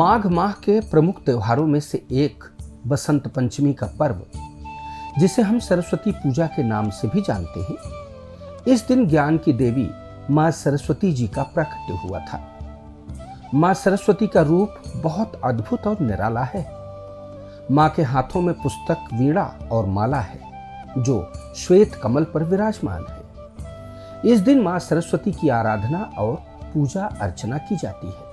माघ माह के प्रमुख त्योहारों में से एक बसंत पंचमी का पर्व, जिसे हम सरस्वती पूजा के नाम से भी जानते हैं। इस दिन ज्ञान की देवी मां सरस्वती जी का प्राकट्य हुआ था। मां सरस्वती का रूप बहुत अद्भुत और निराला है। मां के हाथों में पुस्तक, वीणा और माला है, जो श्वेत कमल पर विराजमान है। इस दिन मां सरस्वती की आराधना और पूजा अर्चना की जाती है।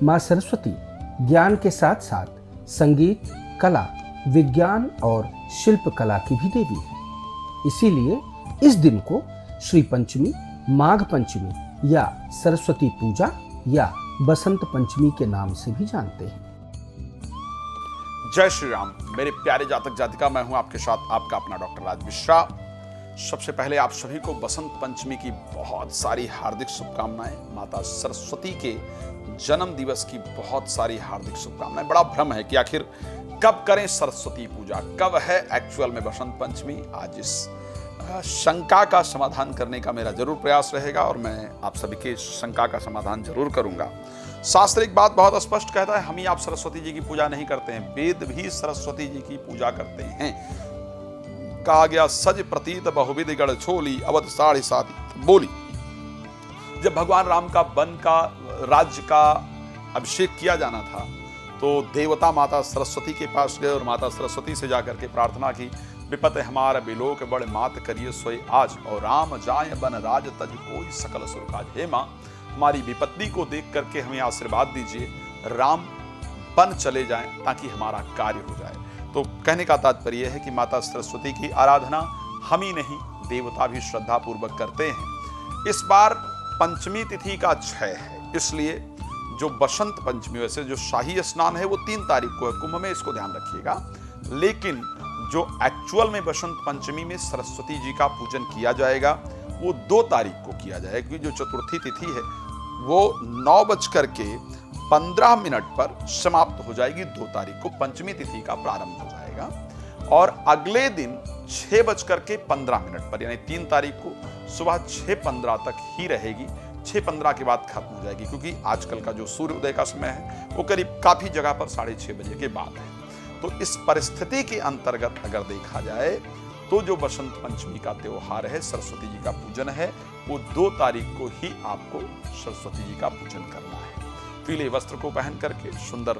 मां सरस्वती ज्ञान के साथ साथ संगीत, कला, विज्ञान और शिल्प कला की भी देवी है। इसीलिए इस दिन को श्री पंचमी, माघ पंचमी या सरस्वती पूजा या बसंत पंचमी के नाम से भी जानते हैं। जय श्री राम। मेरे प्यारे जातक जातिका, मैं हूं आपके साथ आपका अपना डॉक्टर राज मिश्रा। सबसे पहले आप सभी को बसंत पंचमी की बहुत सारी हार्दिक शुभकामनाएं। माता सरस्वती के जन्म दिवस की बहुत सारी हार्दिक शुभकामनाएं। बड़ा भ्रम है कि आखिर कब करें सरस्वती पूजा, कब है एक्चुअल में बसंत पंचमी। आज इस शंका का समाधान करने का मेरा जरूर प्रयास रहेगा और मैं आप सभी के शंका का समाधान जरूर करूंगा। शास्त्रिक बात बहुत स्पष्ट कहता है, हम ही आप सरस्वती जी की पूजा नहीं करते हैं, वेद भी सरस्वती जी की पूजा करते हैं। कहा गया, सज प्रतीत बहुविध गढ़ छोली, अवध साढ़े साती बोली। जब भगवान राम का वन का राज्य का अभिषेक किया जाना था, तो देवता माता सरस्वती के पास गए और माता सरस्वती से जाकर के प्रार्थना की, विपत हमारा बिलोक बड़ मात करिए सोई आज, और राम जाय बन राज तज कोई सकल सुर काज। हे मां, हमारी विपत्ति को देख करके हमें आशीर्वाद दीजिए, राम बन चले जाएं ताकि हमारा कार्य हो जाए। तो कहने का तात्पर्य है कि माता सरस्वती की आराधना हम ही नहीं, देवता भी श्रद्धा पूर्वक करते हैं। इस बार पंचमी तिथि का क्षय है, इसलिए जो बसंत पंचमी, वैसे जो शाही स्नान है वो 3 तारीख को है कुंभ में, इसको ध्यान रखिएगा। लेकिन जो एक्चुअल में बसंत पंचमी में सरस्वती जी का पूजन किया जाएगा वो 2 तारीख को किया जाएगा, क्योंकि जो चतुर्थी तिथि है वो 9:15 पर समाप्त हो जाएगी। 2 तारीख को पंचमी तिथि का प्रारंभ हो जाएगा और अगले दिन 6:15 पर, यानी 3 तारीख को सुबह 6:15 तक ही रहेगी। 6:15 के बाद खत्म हो जाएगी, क्योंकि आजकल का जो सूर्योदय का समय है वो करीब काफी जगह पर 6:30 बजे के बाद है। तो इस परिस्थिति के अंतर्गत अगर देखा जाए तो जो बसंत पंचमी का त्योहार है, सरस्वती जी का पूजन है, वो 2 तारीख को ही आपको सरस्वती जी का पूजन करना है। पीले वस्त्र को पहन करके, सुंदर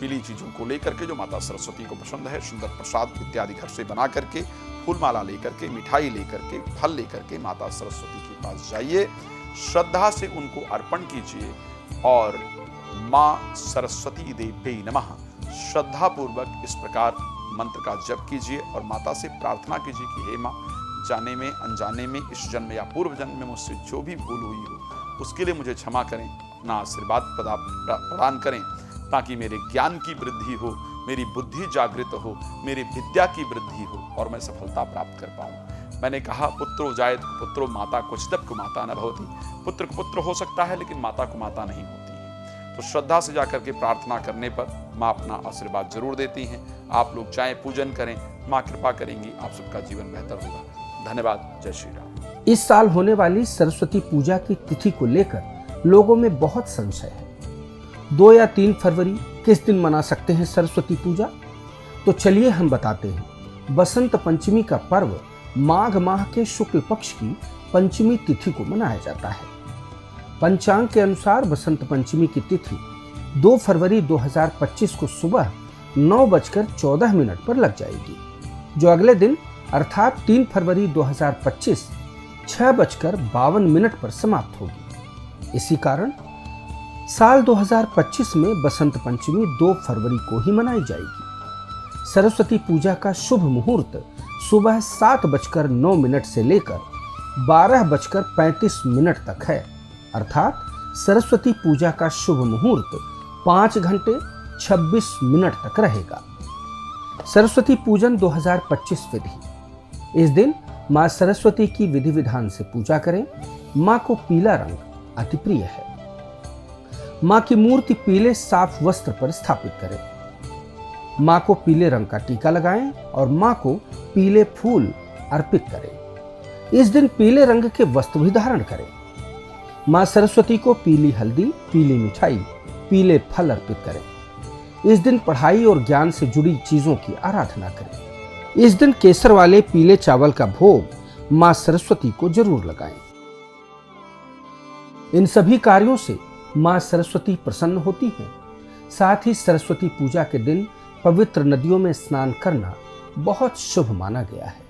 पीली चीजों को लेकर के, जो माता सरस्वती को पसंद है, सुंदर प्रसाद इत्यादि घर से बना करके, फूल माला लेकर के, मिठाई लेकर के, फल लेकर के माता सरस्वती के पास जाइए, श्रद्धा से उनको अर्पण कीजिए और मां सरस्वती देवी नमः श्रद्धा पूर्वक इस प्रकार मंत्र का जप कीजिए और माता से प्रार्थना कीजिए कि हे मां, जाने में अनजाने में इस जन्म या पूर्व जन्म में मुझसे जो भी भूल हुई हो उसके लिए मुझे क्षमा करें, अपना आशीर्वाद प्रदान करें, ताकि मेरे ज्ञान की वृद्धि हो, मेरी बुद्धि जागृत हो, मेरी विद्या की वृद्धि हो और मैं सफलता प्राप्त कर पाऊं। मैंने कहा, पुत्रो जायत पुत्रो माता क्वचिदपि माता न भवति। पुत्र को पुत्र हो सकता है लेकिन माता को माता नहीं होती है। तो श्रद्धा से जाकर के प्रार्थना करने पर माँ अपना आशीर्वाद जरूर देती हैं। आप लोग चाहे पूजन करें, माँ कृपा करेंगी, आप सबका जीवन बेहतर होगा। धन्यवाद। जय श्री राम। इस साल होने वाली सरस्वती पूजा की तिथि को लेकर लोगों में बहुत संशय है। 2 या 3 फरवरी किस दिन मना सकते हैं सरस्वती पूजा? तो चलिए हम बताते हैं। बसंत पंचमी का पर्व माघ माह के शुक्ल पक्ष की पंचमी तिथि को मनाया जाता है। पंचांग के अनुसार बसंत पंचमी की तिथि 2 फरवरी 2025 को सुबह 9:14 पर लग जाएगी, जो अगले दिन अर्थात 3 फरवरी 2025 6:52 पर समाप्त होगी। इसी कारण साल 2025 में बसंत पंचमी 2 फरवरी को ही मनाई जाएगी। सरस्वती पूजा का शुभ मुहूर्त सुबह 7:09 से लेकर 12:35 तक है, अर्थात सरस्वती पूजा का शुभ मुहूर्त 5 घंटे 26 मिनट तक रहेगा। सरस्वती पूजन 2025 विधि। इस दिन मां सरस्वती की विधि विधान से पूजा करें। मां को पीला रंग अति प्रिय है। मां की मूर्ति पीले साफ वस्त्र पर स्थापित करें। मां को पीले रंग का टीका लगाएं और मां को पीले फूल अर्पित करें। इस दिन पीले रंग के वस्त्र भी धारण करें। मां सरस्वती को पीली हल्दी, पीली मिठाई, पीले फल अर्पित करें। इस दिन पढ़ाई और ज्ञान से जुड़ी चीजों की आराधना करें। इस दिन केसर वाले पीले चावल का भोग मां सरस्वती को जरूर लगाएं। इन सभी कार्यों से मां सरस्वती प्रसन्न होती हैं। साथ ही सरस्वती पूजा के दिन पवित्र नदियों में स्नान करना बहुत शुभ माना गया है।